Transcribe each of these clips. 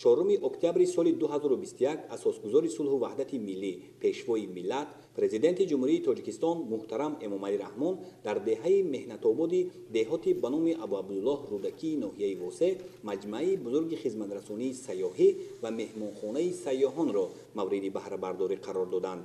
4 октябри соли 2021 асосгузори сулҳу ваҳдати миллӣ, пешвои миллат, президенти ҷумҳурии Тоҷикистон муҳтарам Эмомалӣ Раҳмон дар деҳаи меҳнатободи деҳоти ба номи Абу Абдуллоҳ Рудакии ноҳияи Восе маҷмӯаи бузурги хизматрасонии сайёҳӣ ва меҳмонхонаи сайёҳонро мавриди баҳрабардорӣ қарор доданд.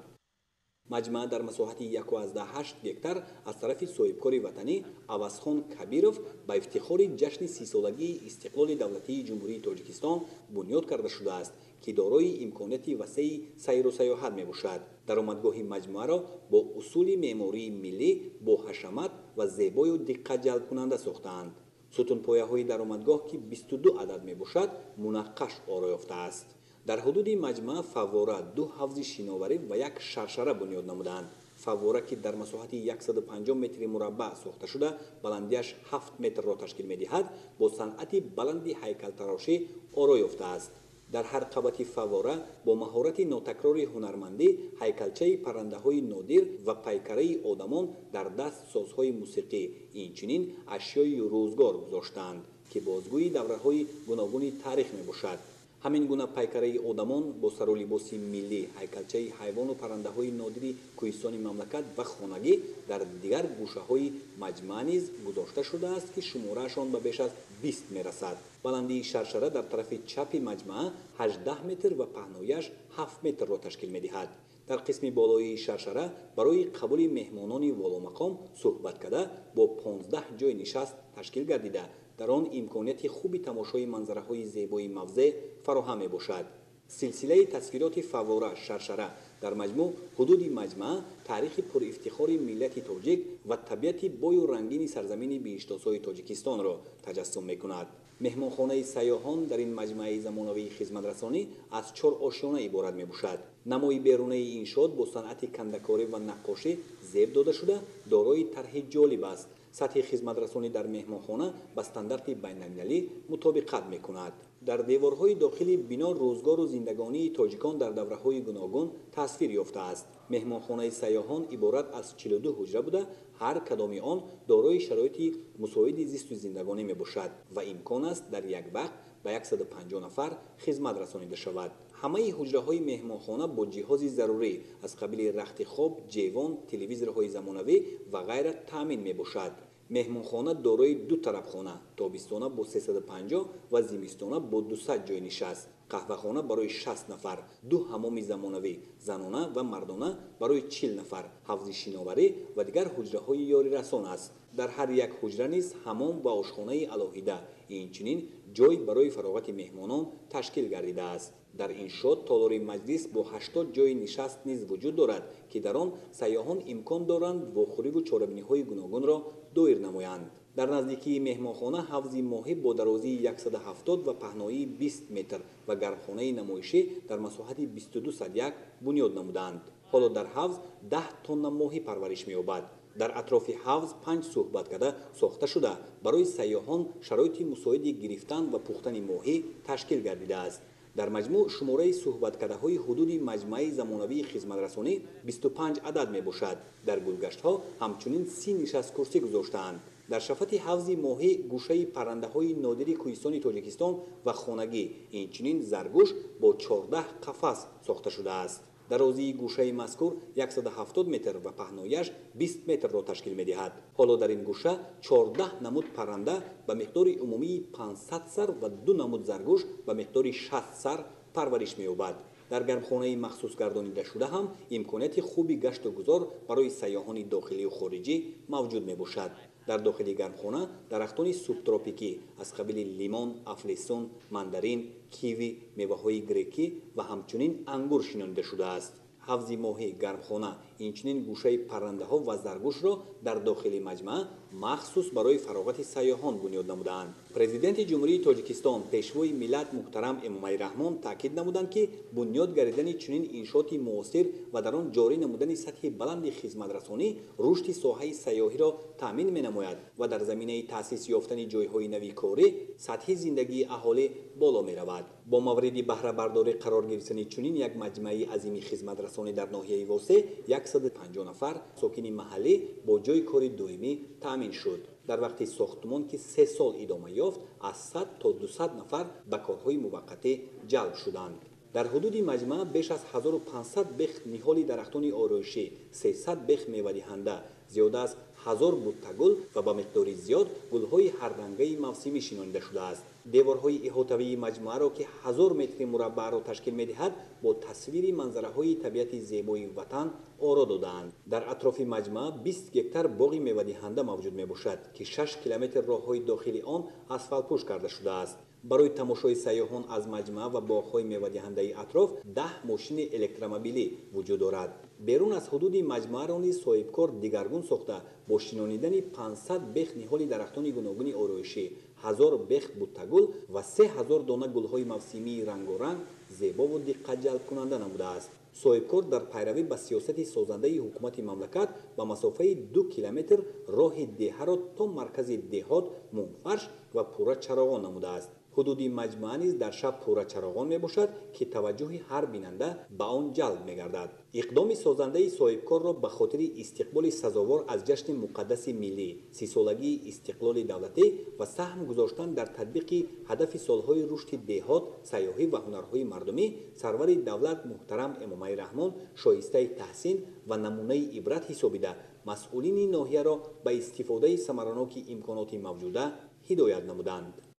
маҷмӯа дар масоҳати 1.8 гектар аз тарафи соҳибкори ватанӣ Авазхон Кабиров ба ифтихори ҷашни 30-солагии истиқлоли давлатии ҷумҳурии Тоҷикистон бунёд карда шудааст, ки дорои имконияти васеъи сайру сайёҳат мебошад. даромадгоҳи маҷмӯаро бо усули меъмории миллӣ бо ҳашамат ва зебою диққатҷалбкунанда сохтаанд. сутунпояҳои даромадгоҳ, ки 22 адад мебошад, мунаққаш оро ёфтааст. дар ҳудуди маҷмӯа фаввора, 2 ҳавзи шиноварӣ ва 1 шаршара бунёд намуданд. фаввора, ки дар масоҳати 150 метри мураббаъ сохта шуда баландияш 7 метрро ташкил медиҳад, бо санъати баланди ҳайкалтарошӣ оро ёфтааст. дар ҳар қабати фаввора бо маҳорати нотакрори ҳунармандӣ ҳайкалчаи паррандаҳои нодир ва пайкараи одамон дар даст созҳои мусиқӣ, инчунин ашёи рӯзгор гузоштаанд, ки бозгӯи давраҳои гуногуни таърих мебошад. ҳамин гуна пайкараи одамон бо сарулибоси миллӣ, ҳайкалчаи ҳайвону паррандаҳои нодири кӯҳистони мамлакат ва хонагӣ дар дигар гӯшаҳои маҷмӯа низ гузошта шудааст, ки шумораашон ба беш аз 20 мерасад. баландии шаршара дар тарафи чапи маҷмӯа 18 метр ва паҳнояш 7 метрро ташкил медиҳад. дар қисми болоии шаршара барои қабули меҳмонони воломақом суҳбаткарда бо 15 ҷойи нишаст ташкил гардида, дар он имконияти хуби тамошои манзараҳои зебои мавзеъ фароҳам мебошад. силсилаи тасвироти фаввора, шаршара дар маҷмӯъ ҳудуди маҷмӯа таърихи пурифтихори миллати тоҷик ва табиати бою рангини сарзамини бииштосои Тоҷикистонро таҷассум мекунад. меҳмонхонаи сайёҳон дар ин маҷмӯаи замонавии хизматрасонӣ аз 4 ошёна иборат мебошад. намои берунаи иншоот бо санъати кандакорӣ ва наққошӣ зеб дода шуда дорои тарҳи ҷолиб аст. сатҳи хизматрасонӣ дар меҳмонхона ба стандарти байналмилалӣ мутобиқат мекунад. дар деворҳои дохили бино рӯзгору зиндагонии тоҷикон дар давраҳои гуногун тасвир ёфтааст. меҳмонхонаи сайёҳон иборат аз 42 ҳуҷра буда, ҳар кадоми он дорои шароити мусоиди зисту зиндагонӣ мебошад ва имкон аст дар як вақт ба 150 нафар хизмат расонида шавад. ҳамаи ҳуҷраҳои меҳмонхона бо ҷиҳози зарурӣ аз қабили рахти хоб, ҷевон, телевизорҳои замонавӣ ва ғайра таъмин мебошад. меҳмонхона дорои 2 тарабхона, тобистона бо 350 ва зимистона бо 200 ҷойи нишаст, қаҳвахона барои 60 нафар, 2 ҳамоми замонавӣ, занона ва мардона барои 40 нафар, ҳавзи шиноварӣ ва дигар ҳуҷраҳои ёрирасон аст. дар ҳар як ҳуҷра низ ҳамом ва ошхонаи алоҳида, инчунин ҷой барои фароғати меҳмонон ташкил гардидааст. дар иншоот толори маҷлис бо 80 ҷойи нишаст низ вуҷуд дорад, ки дар он сайёҳон имкон доранд вохӯриву чорабиниҳои гуногунро доир намоянд. дар наздикии меҳмонхона ҳавзи моҳӣ бо дарозии 170 ва паҳноии 20 метр ва гармхонаи намоишӣ дар масоҳати 22 садяк бунёд намуданд. ҳоло дар ҳавз 10 тонна моҳӣ парвариш меёбад. дар атрофи ҳавз 5 суҳбаткада сохта шуда барои сайёҳон шароити мусоиди гирифтан ва пухтани моҳӣ ташкил гардидааст. дар маҷмӯъ шумораи суҳбаткадаҳои ҳудуди маҷмӯаи замонавии хизматрасонӣ 25 адад мебошад. дар гулгаштҳо ҳамчунин 30 нишасткурсӣ гузоштаанд. дар шафати ҳавзи моҳӣ гӯшаи паррандаҳои нодири кӯҳистони Тоҷикистон ва хонагӣ, инчунин заргӯш бо 14 қафас сохта шудааст. дарозии гӯшаи мазкур 170 метр ва паҳнояш 20 метрро ташкил медиҳад. ҳоло дар ин гӯша 14 намуд парранда ба миқдори умумии 500 сар ва 2 намуд заргӯш ба миқдори 60 сар парвариш меёбад. дар гармхонаи махсус гардонида шуда ҳам имконияти хуби гашту гузор барои сайёҳони дохилию хориҷӣ мавҷуд мебошад. дар дохили гармхона дарахтони субтропикӣ аз қабили лимон, афлесун, мандарин, киви, меваҳои грекӣ ва ҳамчунин ангур шинонида шудааст. ҳавзи моҳӣ, гармхона, инчунин гӯшаи паррандаҳо ва заргӯшро дар дохили маҷмӯа махсус барои фароғати сайёҳон бунёд намудаанд. президенти ҷумҳурии Тоҷикистон, пешвои миллат муҳтарам Эмомалӣ Раҳмон таъкид намуданд, ки бунёд гардидани чунин иншооти муосир ва дар он ҷорӣ намудани сатҳи баланди хизматрасонӣ рушди соҳаи сайёҳиро таъмин менамояд ва дар заминаи таъсис ёфтани ҷойҳои нави корӣ сатҳи зиндагии аҳолӣ боло меравад. бо мавриди баҳрабардорӣ қарор гирифтани чунин як маҷмӯаи азими хизматрасонӣ дар ноҳияи Восе 150 нафар сокини маҳаллӣ бо ҷойи кори доимӣ таъмин шуд. дар вақти сохтмон ки 3 сол идома ёфт аз 100 то 200 нафар ба корҳои муваққатӣ ҷалб шуданд. дар ҳудуди маҷмӯа беш аз 1500 бех ниҳоли дарахтони ороишӣ, 300 бех мевадиҳанда, зиёда аз 1000 буттагул ва ба миқдори зиёд гулҳои ҳаррангаи мавсимӣ шинонида шудааст. деворҳои иҳотавии маҷмӯаро ки 1000 метри мураббаъро ташкил медиҳад, бо тасвири манзараҳои табиати зебои ватан оро додаанд. дар атрофи маҷмӯа 20 гектар боғи мевадиҳанда мавҷуд мебошад ки 6 километр роҳҳои дохили он асфалтпӯш карда шудааст. барои тамошои сайёҳон аз маҷмӯа ва боғҳои мевадиҳандаи атроф 10 мошини электромобилӣ вуҷуд дорад. берун аз ҳудуди маҷмӯаро низ соҳибкор дигаргун сохта, бо шинонидани 500 бех ниҳоли дарахтони гуногуни ороишӣ, 1000 бех буттагул ва 3000 дона гулҳои мавсимии рангоранг зебову диққатҷалбкунанда намудааст. соҳибкор дар пайравӣ ба сиёсати созандаи ҳукумати мамлакат ба масофаи 2 километр роҳи деҳаро то маркази деҳот мунфарш ва пурра чароғон намудааст. ҳудуди маҷмӯа низ дар шаб пурра чароғон мебошад ки таваҷҷӯҳи ҳар бинанда ба он ҷалб мегардад. иқдоми созандаи соҳибкорро ба хотири истиқболи сазовор аз ҷашни муқаддаси миллӣ, 30-солагии истиқлоли давлатӣ ва саҳм гузоштан дар татбиқи ҳадафи солҳои рушди деҳот, сайёҳӣ ва ҳунарҳои мардумӣ, сарвари давлат муҳтарам Эмомалӣ Раҳмон шоистаи таҳсин ва намунаи ибрат ҳисобида, масъулини ноҳияро ба истифодаи самараноки имконоти мавҷуда ҳидоят намуданд.